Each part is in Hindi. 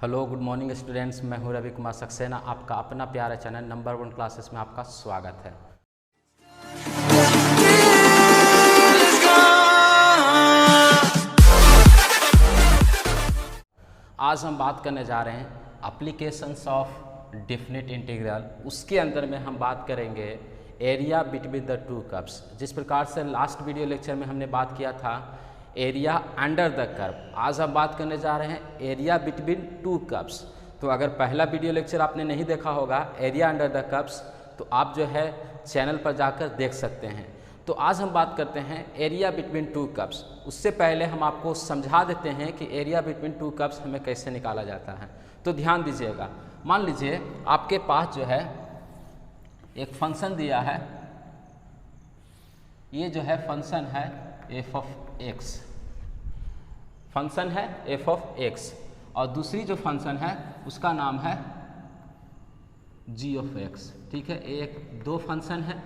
हेलो गुड मॉर्निंग स्टूडेंट्स, मैं हूं रवि कुमार सक्सेना। आपका अपना प्यारा चैनल नंबर 1 क्लासेस में आपका स्वागत है। आज हम बात करने जा रहे हैं एप्लीकेशंस ऑफ डेफिनेट इंटीग्रल। उसके अंदर में हम बात करेंगे area between the two curves. जिस प्रकार से लास्ट वीडियो लेक्चर में हमने बात किया था एरिया अंडर द कर्व, आज हम बात करने जा रहे हैं एरिया बिटवीन टू कर्व्स। तो अगर पहला वीडियो लेक्चर आपने नहीं देखा होगा एरिया अंडर द कर्व्स, तो आप जो है चैनल पर जाकर देख सकते हैं। तो आज हम बात करते हैं एरिया बिटवीन टू कर्व्स। उससे पहले हम आपको समझा देते हैं कि एरिया बिटवीन टू कर्व्स हमें कैसे निकाला जाता है। तो ध्यान दीजिएगा, मान लीजिए आपके पास जो है एक फंक्शन दिया है, ये जो है फंक्शन है एफ ऑफ एक्स, फंक्शन है एफ ऑफ एक्स, और दूसरी जो फंक्शन है उसका नाम है जी ऑफ एक्स। ठीक है, एक दो फंक्शन है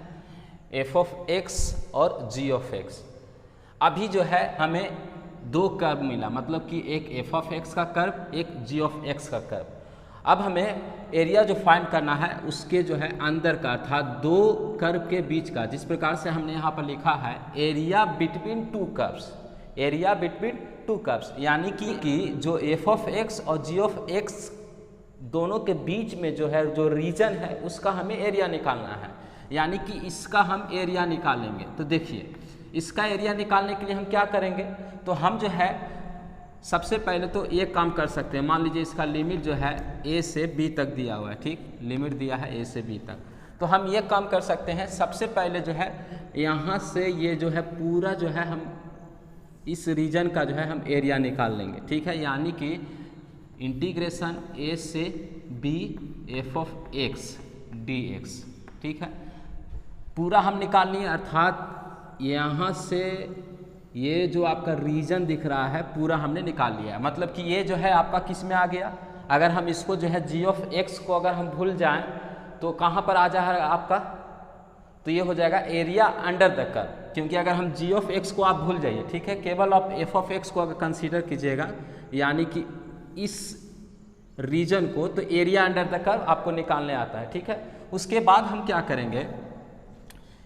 एफ ऑफ एक्स और जी ऑफ एक्स। अभी जो है हमें दो कर्व मिला, मतलब कि एक एफ ऑफ एक्स का कर्व, एक जी ऑफ एक्स का कर्व। अब हमें एरिया जो फाइंड करना है उसके जो है अंदर का, अर्थात दो कर्व के बीच का, जिस प्रकार से हमने यहाँ पर लिखा है area between two curves, area between two curves, यानी कि जो एफ ऑफ एक्स और जी ऑफ एक्स दोनों के बीच में जो है जो रीजन है उसका हमें एरिया निकालना है, यानी कि इसका हम एरिया निकालेंगे। तो देखिए इसका एरिया निकालने के लिए हम क्या करेंगे, तो हम जो है सबसे पहले तो एक काम कर सकते हैं। मान लीजिए इसका लिमिट जो है ए से बी तक दिया हुआ है, ठीक, लिमिट दिया है ए से बी तक। तो हम ये काम कर सकते हैं, सबसे पहले जो है यहाँ से ये जो है पूरा जो है हम इस रीजन का जो है हम एरिया निकाल लेंगे। ठीक है, यानी कि इंटीग्रेशन ए से b f of x d x. ठीक है, पूरा हम निकाल लिए, अर्थात यहाँ से ये जो आपका रीजन दिख रहा है पूरा हमने निकाल लिया है। मतलब कि ये जो है आपका किस में आ गया, अगर हम इसको जो है जी ऑफ एक्स को अगर हम भूल जाएं तो कहाँ पर आ जाएगा आपका, तो ये हो जाएगा एरिया अंडर द कर्व। क्योंकि अगर हम जी ऑफ एक्स को आप भूल जाइए, ठीक है, केवल आप एफ ऑफ एक्स को अगर कंसीडर कीजिएगा, यानी कि इस रीजन को, तो एरिया अंडर द कर्व आपको निकालने आता है। ठीक है, उसके बाद हम क्या करेंगे,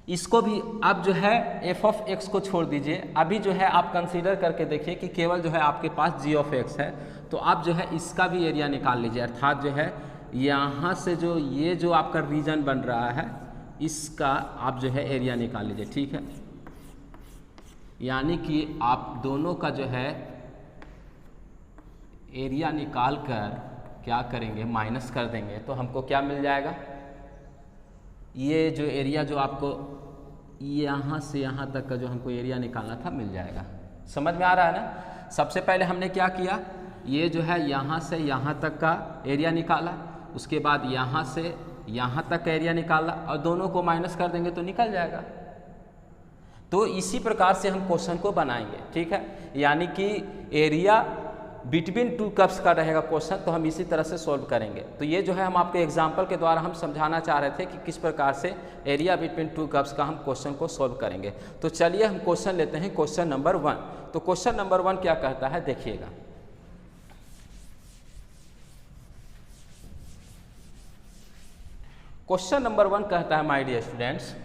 इसको भी अब जो है एफ ऑफ एक्स को छोड़ दीजिए, अभी जो है आप कंसीडर करके देखिए कि केवल जो है आपके पास जी ऑफ एक्स है, तो आप जो है इसका भी एरिया निकाल लीजिए। अर्थात जो है यहाँ से जो ये जो आपका रीजन बन रहा है इसका आप जो है एरिया निकाल लीजिए। ठीक है, यानी कि आप दोनों का जो है एरिया निकाल कर क्या करेंगे, माइनस कर देंगे, तो हमको क्या मिल जाएगा, ये जो एरिया जो आपको यहाँ से यहाँ तक का जो हमको एरिया निकालना था मिल जाएगा। समझ में आ रहा है ना। सबसे पहले हमने क्या किया, ये जो है यहाँ से यहाँ तक का एरिया निकाला, उसके बाद यहाँ से यहाँ तक का एरिया निकाला, और दोनों को माइनस कर देंगे तो निकल जाएगा। तो इसी प्रकार से हम क्वेश्चन को बनाएंगे। ठीक है, यानी कि एरिया बिटवीन टू कर्व्स का रहेगा क्वेश्चन, तो हम इसी तरह से सॉल्व करेंगे। तो ये जो है हम आपको एग्जांपल के द्वारा हम समझाना चाह रहे थे कि किस प्रकार से एरिया बिटवीन टू कर्व्स का हम क्वेश्चन को सॉल्व करेंगे। तो चलिए हम क्वेश्चन लेते हैं, क्वेश्चन नंबर 1। तो क्वेश्चन नंबर 1 क्या कहता है, देखिएगा। क्वेश्चन नंबर 1 कहता है, my dear students,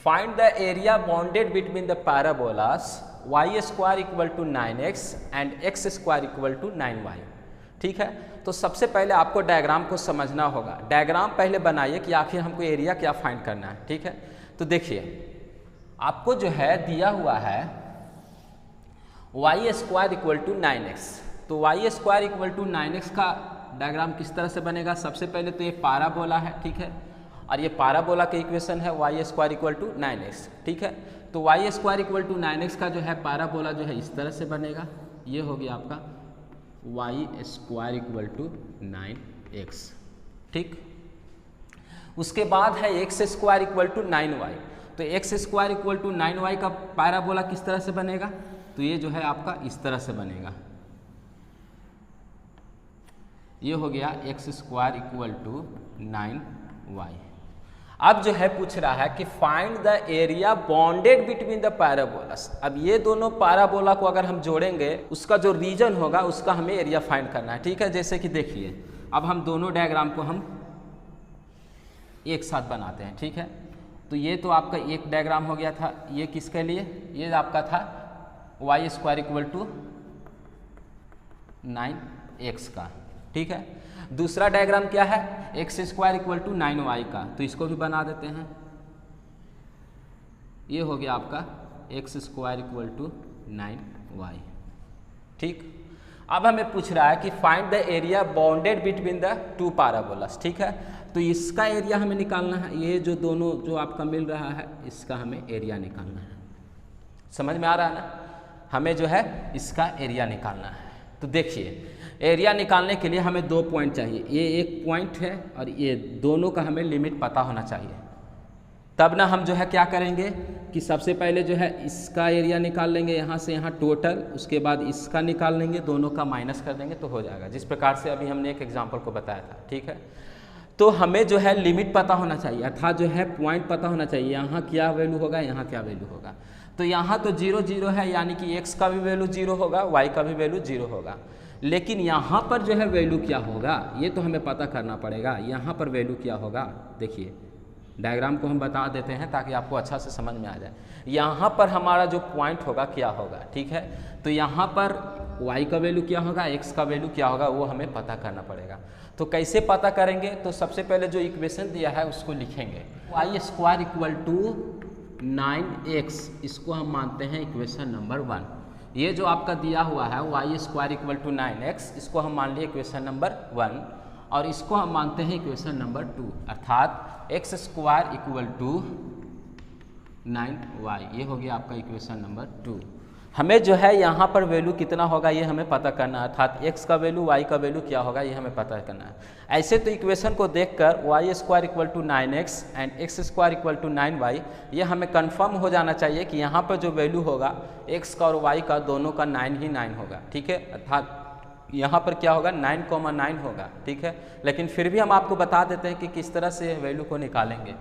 find the area bounded between the parabolas y square equal to 9x and x square equal to 9y। ठीक है, तो सबसे पहले आपको डायग्राम को समझना होगा। डायग्राम पहले बनाइए कि आखिर हमको एरिया क्या फाइंड करना है। ठीक है, तो देखिए आपको जो है दिया हुआ है y square equal to 9x, तो y square equal to 9x का डायग्राम किस तरह से बनेगा, सबसे पहले तो ये पैराबोला है। ठीक है, और ये पैराबोला का इक्वेशन है y square equal to 9x। ठीक है, तो y square equal to 9x का जो है पैराबोला जो है इस तरह से बनेगा, ये हो गया आपका y square equal to 9x। ठीक, उसके बाद है x square equal to 9y, तो x square equal to 9y का पैराबोला किस तरह से बनेगा, तो ये जो है आपका इस तरह से बनेगा, ये हो गया x square equal to 9y। अब जो है पूछ रहा है कि find the area bounded between the parabolas. अब ये दोनों पैराबोला को अगर हम जोड़ेंगे उसका जो रीजन होगा उसका हमें एरिया फाइंड करना है। ठीक है, जैसे कि देखिए अब हम दोनों डायग्राम को हम एक साथ बनाते हैं। ठीक है, तो ये तो आपका एक डायग्राम हो गया था, ये किसके लिए, ये आपका था Y square equal to 9x का। ठीक है, दूसरा डायग्राम क्या है, x square equal to 9y का, तो इसको भी बना देते हैं। ये हो गया आपका x square equal to 9y। ठीक, अब हमें पूछ रहा है कि find the area bounded between the two parabolas. ठीक है, तो इसका एरिया हमें निकालना है, ये जो दोनों जो आपका मिल रहा है इसका हमें एरिया निकालना है। समझ में आ रहा है ना, हमें जो है इसका एरिया निकालना है। तो देखिए एरिया निकालने के लिए हमें 2 पॉइंट चाहिए, ये एक पॉइंट है और ये दोनों का हमें लिमिट पता होना चाहिए। तब ना हम जो है क्या करेंगे कि सबसे पहले जो है इसका एरिया निकाल लेंगे यहाँ से यहाँ टोटल, उसके बाद इसका निकाल लेंगे, दोनों का माइनस कर देंगे तो हो जाएगा, जिस प्रकार से अभी हमने एक एग्जाम्पल को बताया था। ठीक है, तो हमें जो है लिमिट पता होना चाहिए, अर्थात जो है पॉइंट पता होना चाहिए, यहाँ क्या वैल्यू होगा यहाँ क्या वैल्यू होगा। तो यहाँ तो 0 0 है, यानी कि x का भी वैल्यू 0 होगा, y का भी वैल्यू 0 होगा, लेकिन यहाँ पर जो है वैल्यू क्या होगा ये तो हमें पता करना पड़ेगा। यहाँ पर वैल्यू क्या होगा, देखिए डायग्राम को हम बता देते हैं ताकि आपको अच्छा से समझ में आ जाए। यहाँ पर हमारा जो पॉइंट होगा क्या होगा, ठीक है, तो यहाँ पर y का वैल्यू क्या होगा, x का वैल्यू क्या होगा, वो हमें पता करना पड़ेगा। तो कैसे पता करेंगे, तो सबसे पहले जो इक्वेशन दिया है उसको लिखेंगे, Y square equal to 9x, इसको हम मानते हैं इक्वेशन नंबर 1। ये जो आपका दिया हुआ है Y square equal to 9x, इसको हम मान लिए इक्वेशन नंबर 1 और इसको हम मानते हैं इक्वेशन नंबर 2, अर्थात x square equal to 9y, ये हो गया आपका इक्वेशन नंबर 2। हमें जो है यहाँ पर वैल्यू कितना होगा ये हमें पता करना है, अर्थात x का वैल्यू y का वैल्यू क्या होगा ये हमें पता करना है। ऐसे तो इक्वेशन को देखकर y square equal to 9x and x square equal to 9y, ये हमें कंफर्म हो जाना चाहिए कि यहाँ पर जो वैल्यू होगा x का और y का दोनों का 9 ही 9 होगा। ठीक है, अर्थात यहाँ पर क्या होगा 9,9 होगा। ठीक है, लेकिन फिर भी हम आपको बता देते हैं कि किस तरह से वैल्यू को निकालेंगे।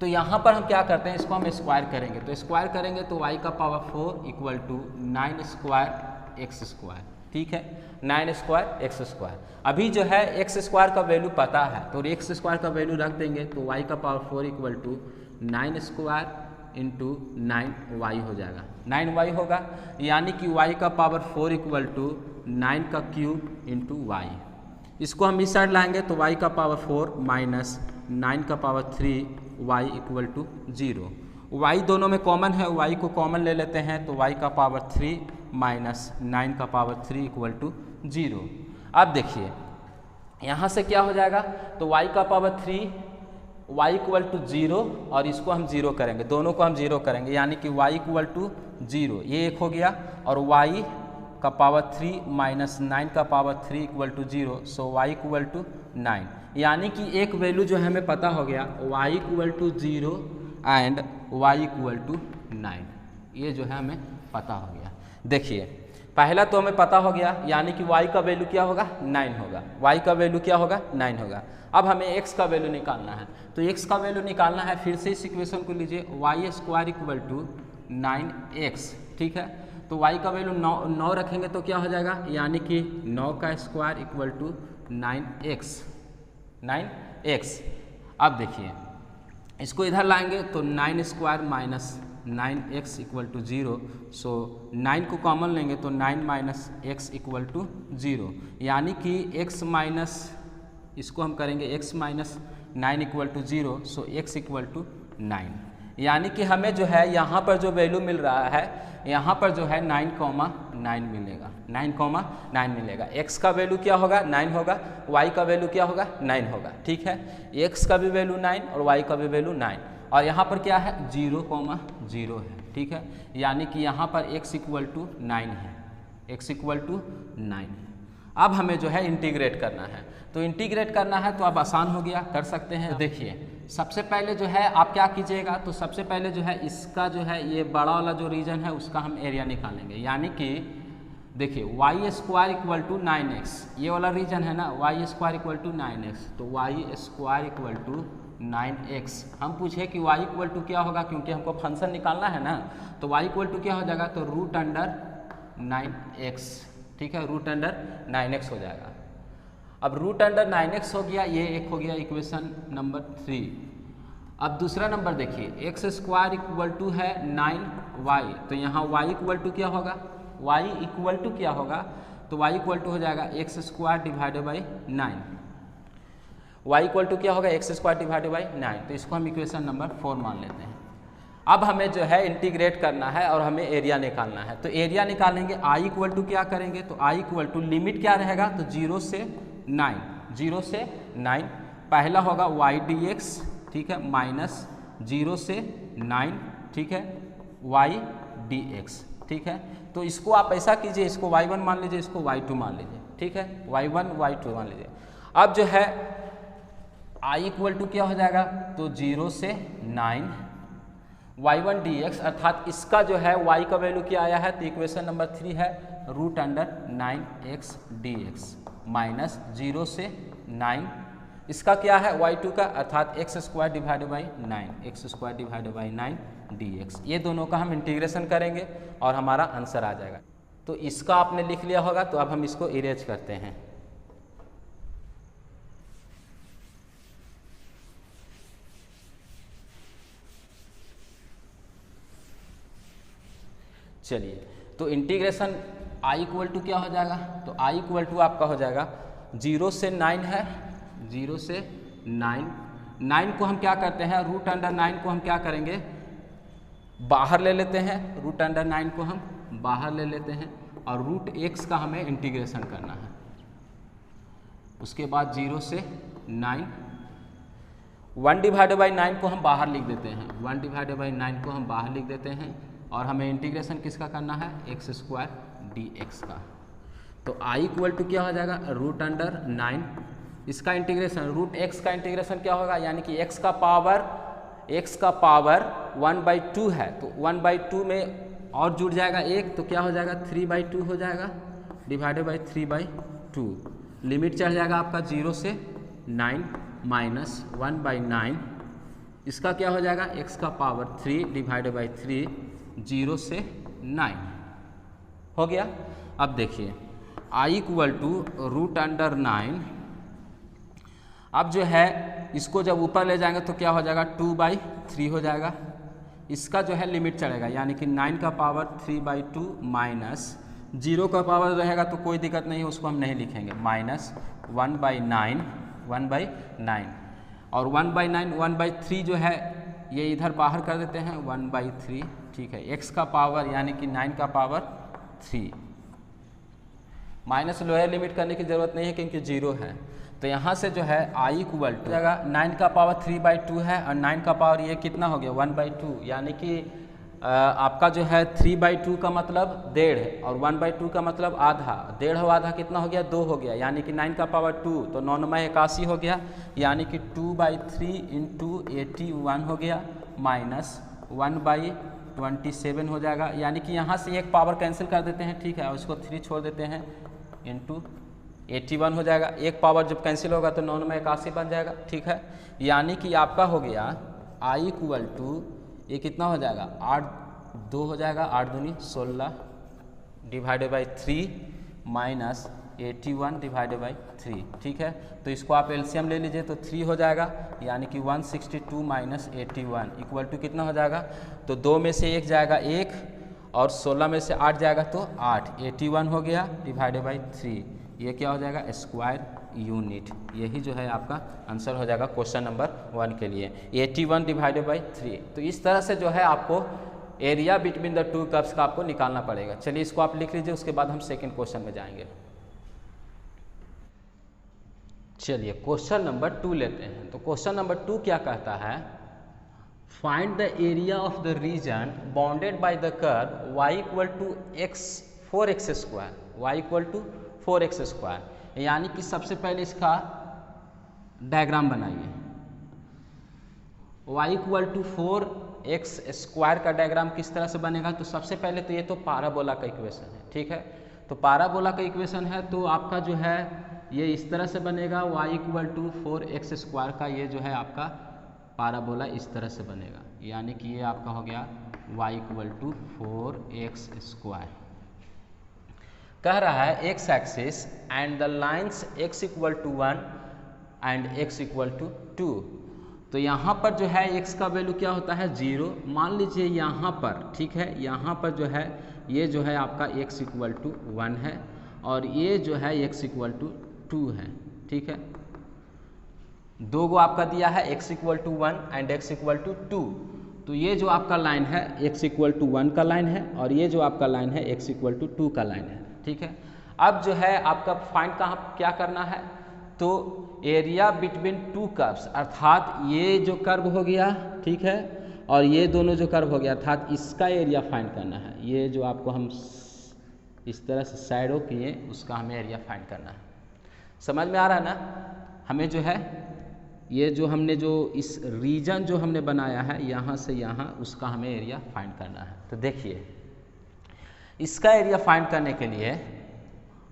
तो यहाँ पर हम क्या करते हैं, इसको हम स्क्वायर करेंगे, तो स्क्वायर करेंगे तो y का power 4 equal to 9 square x square. ठीक है, 9 स्क्वायर एक्स स्क्वायर। अभी जो है एक्स स्क्वायर का वैल्यू पता है तो एक्स स्क्वायर का वैल्यू रख देंगे, तो y का power 4 equal to 9 square into 9y हो जाएगा, 9y होगा, यानी कि y का पावर 4 इक्वल टू 9 का क्यूब इंटू y। इसको हम इस साइड लाएंगे तो y का पावर 4 माइनस 9 का power 3 y equal to 0। y दोनों में कॉमन है, y को कॉमन ले लेते हैं तो y का पावर 3 माइनस 9 का पावर 3 इक्वल टू 0। अब देखिए यहाँ से क्या हो जाएगा, तो y का पावर 3 y इक्वल टू 0 और इसको हम 0 करेंगे, दोनों को हम 0 करेंगे, यानी कि y इक्वल टू 0, ये एक हो गया, और y का पावर 3 माइनस 9 का power 3 equal to 0, so y equal to 9, यानी कि एक वैल्यू जो हमें पता हो गया y equal to 0 and y equal to 9, ये जो है हमें पता हो गया। देखिए पहला तो हमें पता हो गया, यानी कि y का वैल्यू क्या होगा 9 होगा, y का वैल्यू क्या होगा 9 होगा। अब हमें x का वैल्यू निकालना है, तो x का वैल्यू निकालना है, फिर से इस इक्वेशन को लीजिए, Y square equal to 9x। ठीक है, तो y का वैल्यू 9 रखेंगे तो क्या हो जाएगा, यानी कि 9 का स्क्वायर इक्वल टू 9x। अब देखिए इसको इधर लाएंगे तो 9 square minus 9x equal to 0, so 9 को कॉमन लेंगे तो 9 माइनस x इक्वल टू 0, यानी कि x माइनस, इसको हम करेंगे x minus 9 equal to 0, so x equal to 9, यानी कि हमें जो है यहाँ पर जो वैल्यू मिल रहा है, यहाँ पर जो है 9,9 मिलेगा, 9,9 मिलेगा। x का वैल्यू क्या होगा 9 होगा, y का वैल्यू क्या होगा 9 होगा। ठीक है, x का भी वैल्यू 9 और y का भी वैल्यू 9, और यहाँ पर क्या है 0,0 है। ठीक है, यानी कि यहाँ पर x इक्वल टू 9 है, x इक्वल टू 9 है। अब हमें जो है इंटीग्रेट करना है, तो इंटीग्रेट करना है तो अब आसान हो गया, कर सकते हैं। देखिए सबसे पहले जो है आप क्या कीजिएगा, तो सबसे पहले जो है इसका जो है ये बड़ा वाला जो रीजन है उसका हम एरिया निकालेंगे, यानी कि देखिए Y square equal to 9x, ये वाला रीजन है ना, Y square equal to 9x, तो Y square equal to 9x। हम पूछे कि y इक्वल टू क्या होगा, क्योंकि हमको फंक्शन निकालना है ना, तो y इक्वल टू क्या हो जाएगा, तो रूट अंडर 9x। ठीक है, रूट अंडर 9x हो जाएगा। अब रूट अंडर 9x हो गया, ये एक हो गया इक्वेशन नंबर 3। अब दूसरा नंबर देखिए, एक्स स्क्वायर इक्वल टू है 9y, तो यहाँ y इक्वल टू क्या होगा, y इक्वल टू क्या होगा, तो y इक्वल टू हो जाएगा x square divided by 9। y equal to क्या होगा, एक्स स्क्वायर डिवाइडेड बाई 9, तो इसको हम इक्वेशन नंबर 4 मान लेते हैं। अब हमें जो है इंटीग्रेट करना है और हमें एरिया निकालना है, तो एरिया निकालेंगे i इक्वल टू क्या करेंगे, तो i इक्वल टू लिमिट क्या रहेगा, तो 0 से 9, 0 से 9, पहला होगा y dx, ठीक है, माइनस 0 से 9, ठीक है, y dx, ठीक है। तो इसको आप ऐसा कीजिए, इसको y1 मान लीजिए, इसको y2 मान लीजिए, ठीक है, y1 y2 मान लीजिए। अब जो है i इक्वल टू क्या हो जाएगा, तो 0 से 9 y1 dx, अर्थात इसका जो है y का वैल्यू क्या आया है, तो इक्वेशन नंबर 3 है root under 9x dx minus 0 से 9, इसका क्या है y2 का, अर्थात x square divided by 9, x square divided by 9 dx। ये दोनों का हम इंटीग्रेशन करेंगे और हमारा आंसर आ जाएगा। तो इसका आपने लिख लिया होगा, तो अब हम इसको इरेज करते हैं। चलिए, तो इंटीग्रेशन i इक्वल टू क्या हो जाएगा, तो i इक्वल टू आपका हो जाएगा 0 से 9 है, 0 से 9, 9 को हम क्या करते हैं, रूट अंडर 9 को हम क्या करेंगे, बाहर ले लेते हैं, रूट अंडर 9 को हम बाहर ले लेते हैं और रूट x का हमें इंटीग्रेशन करना है। उसके बाद 0 से 9, 1 डिवाइडेड बाई 9 को हम बाहर लिख देते हैं, 1 डिवाइडेड बाई 9 को हम बाहर लिख देते हैं और हमें इंटीग्रेशन किसका करना है, एक्स स्क्वायर डी एक्स का। तो i इक्वल टू क्या हो जाएगा, रूट अंडर 9, इसका इंटीग्रेशन रूट x का इंटीग्रेशन क्या होगा, यानी कि x का पावर 1/2 है, तो 1/2 में और जुड़ जाएगा एक, तो क्या हो जाएगा 3/2 हो जाएगा डिवाइडेड बाई 3/2। लिमिट चढ़ जाएगा आपका 0 से 9 माइनस 1/9, इसका क्या हो जाएगा, x का पावर 3 डिवाइडेड बाई 3, 0 से 9 हो गया। अब देखिए i equal to root under 9, अब जो है इसको जब ऊपर ले जाएंगे तो क्या हो जाएगा 2/3 हो जाएगा, इसका जो है लिमिट चढ़ेगा, यानी कि 9 का पावर 3/2 माइनस 0 का पावर रहेगा तो कोई दिक्कत नहीं है, उसको हम नहीं लिखेंगे, माइनस 1/9 और 1/9 1/3 जो है ये इधर बाहर कर देते हैं 1/3, ठीक है, x का पावर यानी कि 9 का पावर 3, माइनस लोअर लिमिट करने की ज़रूरत नहीं है क्योंकि 0 है। तो यहाँ से जो है i इक्वल टू जगह 9 का पावर 3/2 है और 9 का पावर ये कितना हो गया 1/2, यानी कि आपका जो है 3/2 का मतलब 1.5 और 1/2 का मतलब आधा, 1.5 आधा कितना हो गया 2 हो गया, यानी कि 9 का पावर 2 तो 9×81 हो गया, यानी कि 2/3 इंटू 81 हो गया माइनस 1/27 हो जाएगा, यानी कि यहाँ से एक पावर कैंसिल कर देते हैं, ठीक है, और उसको 3 छोड़ देते हैं इंटू 81 हो जाएगा, एक पावर जब कैंसिल होगा तो 9×81 बन जाएगा, ठीक है, यानी कि आपका हो गया i इक्वल टू ये कितना हो जाएगा 8 हो जाएगा, 8 दूनी 16 divided by 3 minus 81 divided by 3, ठीक है। तो इसको आप एलसीएम ले लीजिए तो 3 हो जाएगा, यानी कि 162 माइनस 81 इक्वल टू कितना हो जाएगा, तो 2 में से 1 जाएगा 1 और 16 में से 8 जाएगा तो 8, 81 हो गया डिवाइडेड बाई 3, ये क्या हो जाएगा स्क्वायर यूनिट। यही जो है आपका आंसर हो जाएगा क्वेश्चन नंबर 1 के लिए 81 डिवाइडेड बाई 3। तो इस तरह से जो है आपको area between the two curves का आपको निकालना पड़ेगा। चलिए इसको आप लिख लीजिए, उसके बाद हम सेकंड क्वेश्चन में जाएंगे। चलिए क्वेश्चन नंबर 2 लेते हैं। तो क्वेश्चन नंबर 2 क्या कहता है, find the area of the region bounded by the curve y equal to 4x square, y equal to 4x square, यानी कि सबसे पहले इसका डायग्राम बनाइए। y equal to 4x square का डायग्राम किस तरह से बनेगा, तो सबसे पहले तो ये तो पाराबोला का इक्वेशन है, ठीक है, तो पाराबोला का इक्वेशन है तो आपका जो है ये इस तरह से बनेगा, y equal to 4x square का ये जो है आपका पाराबोला इस तरह से बनेगा, यानी कि ये आपका हो गया y इक्वल टू 4x²। कह रहा है x axis and the lines x equal to 1 and x equal to 2। तो यहाँ पर जो है x का वैल्यू क्या होता है 0। मान लीजिए यहाँ पर, ठीक है, यहाँ पर जो है ये जो है आपका x इक्वल टू 1 है और ये जो है x इक्वल टू 2 है, ठीक है। दो गो आपका दिया है x equal to 1 and x equal to 2। तो ये जो आपका लाइन है x इक्वल टू 1 का लाइन है और ये जो आपका लाइन है x इक्वल टू 2 का लाइन है, ठीक है। अब जो है आपका फाइंड कहाँ क्या करना है, तो एरिया बिटवीन टू कर्व्स, अर्थात ये जो कर्व हो गया, ठीक है, और ये दोनों जो कर्व हो गया, अर्थात इसका एरिया फाइंड करना है। ये जो आपको हम इस तरह से साइडों किए उसका हमें एरिया फाइंड करना है। समझ में आ रहा है ना। हमें जो है ये जो हमने जो इस रीजन जो हमने बनाया है यहाँ से यहाँ, उसका हमें एरिया फाइंड करना है। तो देखिए इसका एरिया फाइंड करने के लिए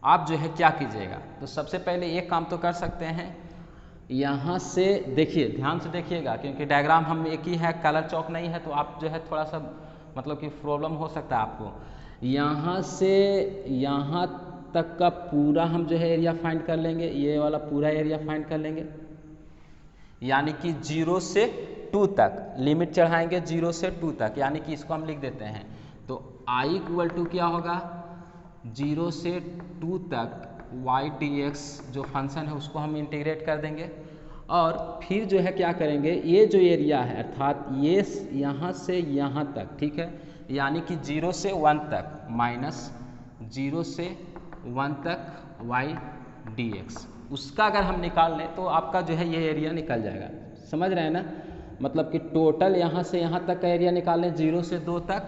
आप जो है क्या कीजिएगा, तो सबसे पहले एक काम तो कर सकते हैं, यहाँ से देखिए, ध्यान से देखिएगा क्योंकि डायग्राम हम एक ही है, कलर चौक नहीं है, तो आप जो है थोड़ा सा मतलब कि प्रॉब्लम हो सकता है आपको। यहाँ से यहाँ तक का पूरा हम जो है एरिया फाइंड कर लेंगे, ये वाला पूरा एरिया फाइंड कर लेंगे, यानी कि 0 से 2 तक लिमिट चढ़ाएंगे, 0 से 2 तक, यानी कि इसको हम लिख देते हैं। तो i इक्वल टू क्या होगा 0 से 2 तक y dx जो फंक्शन है उसको हम इंटीग्रेट कर देंगे और फिर जो है क्या करेंगे, ये जो एरिया है अर्थात ये यहाँ से यहाँ तक, ठीक है, यानी कि 0 से 1 तक माइनस 0 से 1 तक y dx, उसका अगर हम निकाल लें तो आपका जो है ये एरिया निकल जाएगा। समझ रहे हैं ना, मतलब कि टोटल यहाँ से यहाँ तक का एरिया निकाल लें, 0 से 2 तक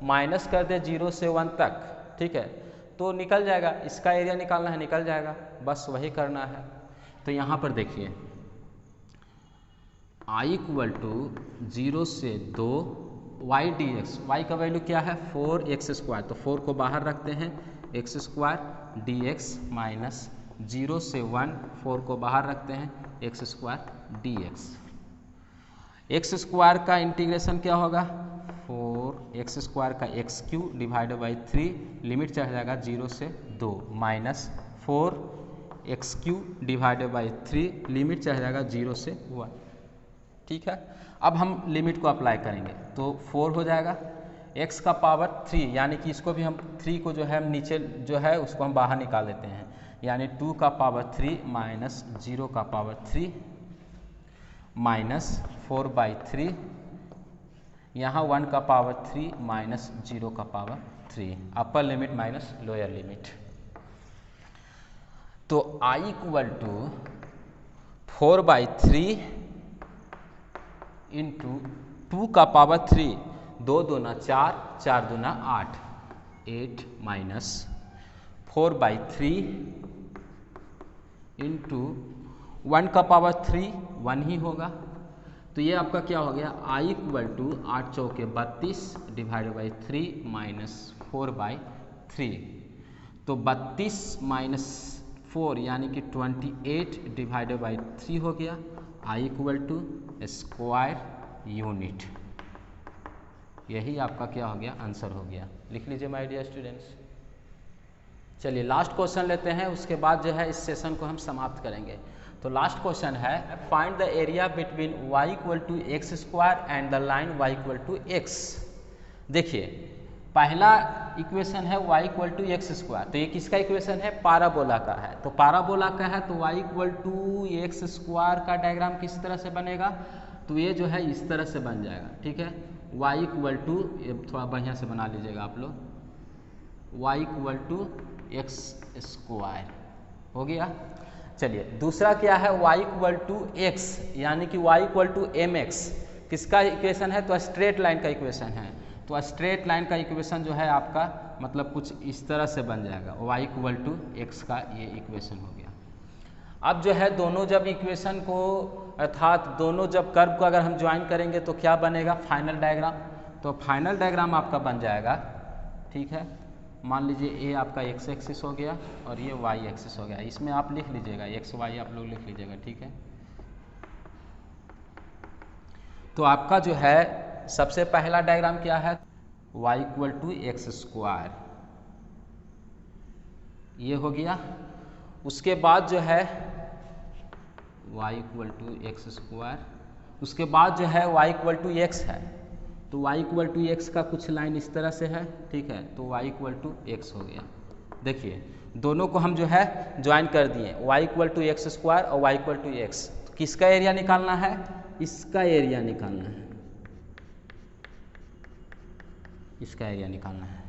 माइनस कर दे 0 से 1 तक, ठीक है, तो निकल जाएगा। इसका एरिया निकालना है, निकल जाएगा, बस वही करना है। तो यहाँ पर देखिए i इक्वल टू 0 से 2 y dx, y का वैल्यू क्या है 4x², तो 4 को बाहर रखते हैं, x² dx माइनस 0 से 1, 4 को बाहर रखते हैं, x² dx। x² का इंटीग्रेशन क्या होगा 4x² का x³ डिवाइडेड बाई 3, लिमिट चढ़ जाएगा 0 से 2 minus 4x³ divided by 3, limit चढ़ जाएगा 0 से 1, ठीक है। अब हम लिमिट को अप्लाई करेंगे तो 4 हो जाएगा, x का पावर 3, यानी कि इसको भी हम 3 को जो है हम नीचे जो है उसको हम बाहर निकाल देते हैं, यानी 2 का पावर 3 माइनस 0 का पावर 3 माइनस 4/3, यहाँ 1 का पावर 3 माइनस 0 का power 3, upper limit minus lower limit. तो i इक्वल टू 4/3 इंटू 2 का पावर 3, 2 दूना 4, 4 दूना 8, 8 माइनस 4/3 इंटू 1 का पावर 3, 1 ही होगा। तो ये आपका क्या हो गया i इक्वल टू 8 चौके 32 डिवाइडेड बाई 3 माइनस 4/3, तो 32 माइनस 4 यानी कि 28 डिवाइडेड बाई 3 हो गया, i equal to square unit. यही आपका क्या हो गया आंसर हो गया। लिख लीजिए माय डियर स्टूडेंट्स। चलिए लास्ट क्वेश्चन लेते हैं, उसके बाद जो है इस सेशन को हम समाप्त करेंगे। तो लास्ट क्वेश्चन है find the area between y equal to x² and the line y equal to x। देखिए पहला इक्वेशन है y इक्वल टू x², तो ये किसका इक्वेशन है पाराबोला का है। तो पाराबोला का है तो y इक्वल टू x² का डायग्राम किस तरह से बनेगा, तो ये जो है इस तरह से बन जाएगा, ठीक है। y इक्वल टू, ये थोड़ा बढ़िया से बना लीजिएगा आप लोग, y इक्वल टू x² हो गया। चलिए दूसरा क्या है y इक्वल टू x, यानी कि y इक्वल टू mx, किसका इक्वेशन है तो स्ट्रेट लाइन का इक्वेशन है। तो स्ट्रेट लाइन का इक्वेशन जो है आपका मतलब कुछ इस तरह से बन जाएगा, y इक्वल टू x का ये इक्वेशन हो गया। अब जो है दोनों जब इक्वेशन को अर्थात दोनों जब कर्व को अगर हम ज्वाइन करेंगे तो क्या बनेगा फाइनल डायग्राम। तो फाइनल डायग्राम आपका बन जाएगा, ठीक है। मान लीजिए ये आपका x एक्सिस हो गया और ये y एक्सिस हो गया, इसमें आप लिख लीजिएगा x y आप लोग लिख लीजिएगा, ठीक है। तो आपका जो है सबसे पहला डायग्राम क्या है, y equal to x square, ये हो गया। उसके बाद जो है y equal to x square, उसके बाद जो है y इक्वल टू एक्स है, तो y इक्वल टू एक्स का कुछ लाइन इस तरह से है, ठीक है, तो y इक्वल टू एक्स हो गया। देखिए दोनों को हम जो है ज्वाइन कर दिए, y equal to x square और y इक्वल टू एक्स। तो किसका एरिया निकालना है, इसका एरिया निकालना है, इसका एरिया निकालना है।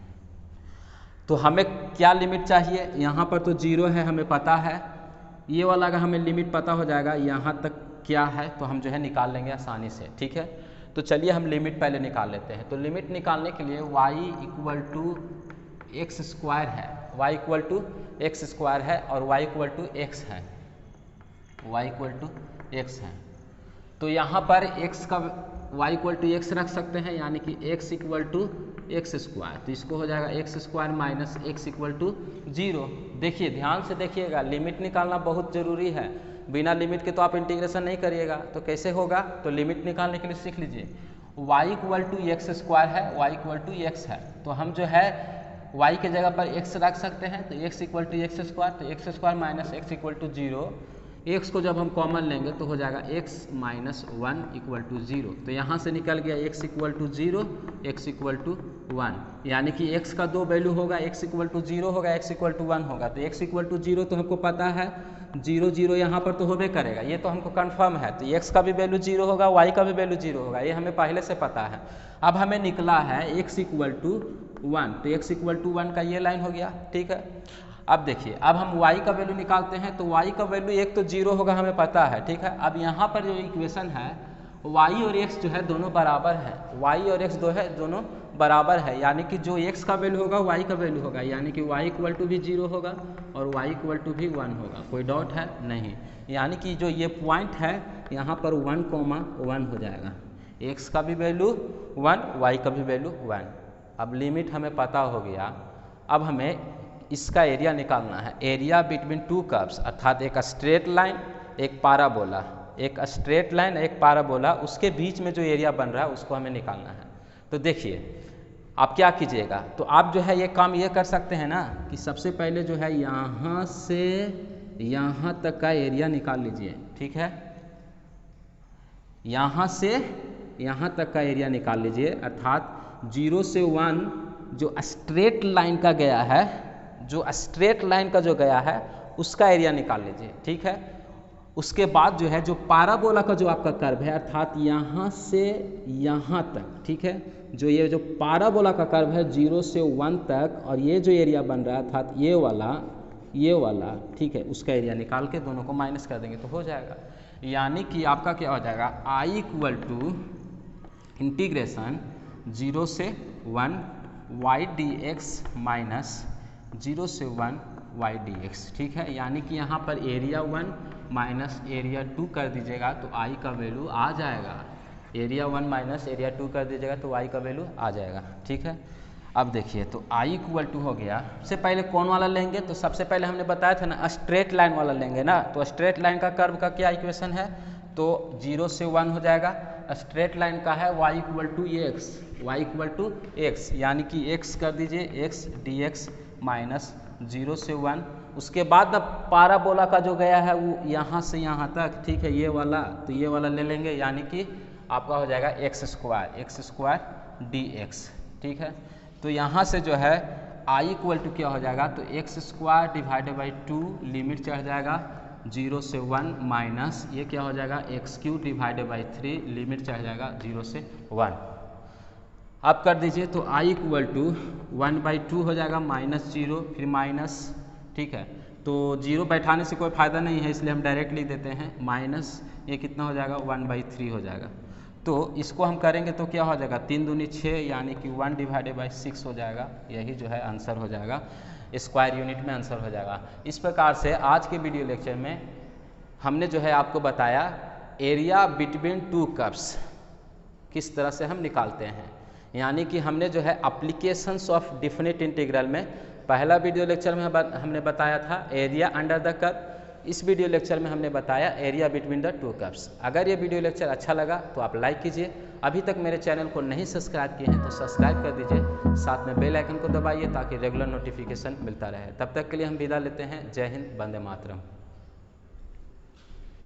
तो हमें क्या लिमिट चाहिए, यहाँ पर तो 0 है हमें पता है, ये वाला अगर हमें लिमिट पता हो जाएगा यहाँ तक क्या है तो हम जो है निकाल लेंगे आसानी से, ठीक है। तो चलिए हम लिमिट पहले निकाल लेते हैं। तो लिमिट निकालने के लिए y equal to x square है, y equal to x square है और y इक्वल टू एक्स है, y इक्वल टू एक्स है। तो यहाँ पर x का y इक्वल टू एक्स रख सकते हैं, यानी कि x equal to x square, तो इसको हो जाएगा x square minus x equal to 0। देखिए ध्यान से देखिएगा, लिमिट निकालना बहुत ज़रूरी है, बिना लिमिट के तो आप इंटीग्रेशन नहीं करिएगा। तो कैसे होगा, तो लिमिट निकालने के लिए सीख लीजिए, y equal to x square है, y इक्वल टू एक्स है, तो हम जो है y के जगह पर x रख सकते हैं, तो x equal to x square, तो x square minus x equal to 0, x को जब हम कॉमन लेंगे तो हो जाएगा x माइनस 1 इक्वल टू 0। तो यहाँ से निकल गया x equal to 0, x equal to 1, यानी कि x का दो वैल्यू होगा, x इक्वल टू 0 होगा, x इक्वल टू 1 होगा। तो x इक्वल टू 0 तो हमको पता है, 0 0 यहाँ पर तो होबे करेगा, ये तो हमको कंफर्म है। तो x का भी वैल्यू 0 होगा, y का भी वैल्यू 0 होगा, ये हमें पहले से पता है। अब हमें निकला है x इक्वल टू 1, तो x इक्वल टू 1 का ये लाइन हो गया, ठीक है। अब देखिए, अब हम y का वैल्यू निकालते हैं, तो y का वैल्यू एक तो 0 होगा हमें पता है, ठीक है। अब यहाँ पर जो इक्वेशन है y और x जो है दोनों बराबर है, y और x दोनों बराबर है, यानी कि जो x का वैल्यू होगा y का वैल्यू होगा, यानी कि y इक्वल टू भी 0 होगा और y इक्वल टू भी 1 होगा। कोई डाउट है नहीं, यानी कि जो ये पॉइंट है यहाँ पर 1,1 हो जाएगा, x का भी वैल्यू 1, y का भी वैल्यू 1। अब लिमिट हमें पता हो गया, अब हमें इसका एरिया निकालना है, एरिया बिटवीन टू कर्व्स, अर्थात एक स्ट्रेट लाइन एक पाराबोला, एक स्ट्रेट लाइन एक पाराबोला, उसके बीच में जो एरिया बन रहा है उसको हमें निकालना है। तो देखिए आप क्या कीजिएगा, तो आप जो है ये काम ये कर सकते हैं ना कि सबसे पहले जो है यहाँ से यहाँ तक का एरिया निकाल लीजिए, ठीक है, यहाँ से यहाँ तक का एरिया निकाल लीजिए, अर्थात 0 से 1 जो स्ट्रेट लाइन का गया है, जो स्ट्रेट लाइन का जो गया है उसका एरिया निकाल लीजिए, ठीक है। उसके बाद जो है जो पाराबोला का जो आपका कर्व है, अर्थात यहाँ से यहाँ तक, ठीक है, जो ये जो पाराबोला का कर्व है 0 से 1 तक, और ये जो एरिया बन रहा है अर्थात ये वाला, ठीक है, उसका एरिया निकाल के दोनों को माइनस कर देंगे तो हो जाएगा। यानी कि आपका क्या हो जाएगा, i इक्वल टू इंटीग्रेशन 0 से 1 y dx माइनस 0 से 1 y dx, ठीक है। यानी कि यहाँ पर एरिया 1 माइनस एरिया 2 कर दीजिएगा तो i का वैल्यू आ जाएगा, एरिया 1 माइनस एरिया 2 कर दीजिएगा तो y का वैल्यू आ जाएगा, ठीक है। अब देखिए, तो i इक्वल टू हो गया, सबसे पहले कौन वाला लेंगे, तो सबसे पहले हमने बताया था ना स्ट्रेट लाइन वाला लेंगे ना, तो स्ट्रेट लाइन का कर्व का क्या इक्वेशन है, तो 0 से 1 हो जाएगा, स्ट्रेट लाइन का है y equal to x, y equal to x, यानी कि x कर दीजिए x dx माइनस 0 से 1। उसके बाद अब पाराबोला का जो गया है वो यहाँ से यहाँ तक, ठीक है, ये वाला, तो ये वाला ले लेंगे, यानी कि आपका हो जाएगा एक्स स्क्वायर dx, ठीक है। तो यहाँ से जो है i इक्वल टू क्या हो जाएगा, तो x square divided by 2, limit चढ़ जाएगा 0 से 1 माइनस ये क्या हो जाएगा x cube divided by 3, limit चढ़ जाएगा 0 से 1। अब कर दीजिए, तो i इक्वल टू 1/2 हो जाएगा माइनस 0, फिर माइनस, ठीक है, तो 0 बैठाने से कोई फ़ायदा नहीं है, इसलिए हम डायरेक्ट लिख देते हैं, माइनस ये कितना हो जाएगा 1/3 हो जाएगा। तो इसको हम करेंगे तो क्या हो जाएगा, 3 दूनी 6, यानी कि 1 डिवाइडेड बाई 6 हो जाएगा, यही जो है आंसर हो जाएगा, स्क्वायर यूनिट में आंसर हो जाएगा। इस प्रकार से आज के वीडियो लेक्चर में हमने जो है आपको बताया एरिया बिटवीन टू कर्व्स किस तरह से हम निकालते हैं, यानी कि हमने जो है एप्लीकेशंस ऑफ डेफिनेट इंटीग्रल में पहला वीडियो लेक्चर में हमने बताया था एरिया अंडर द कर्व, इस वीडियो लेक्चर में हमने बताया area between the two curves. अगर ये वीडियो लेक्चर अच्छा लगा तो आप लाइक कीजिए। अभी तक मेरे चैनल को नहीं सब्सक्राइब किए हैं तो सब्सक्राइब कर दीजिए, साथ में बेल आइकन को दबाइए ताकि रेगुलर नोटिफिकेशन मिलता रहे। तब तक के लिए हम विदा लेते हैं। जय हिंद, वंदे मातरम।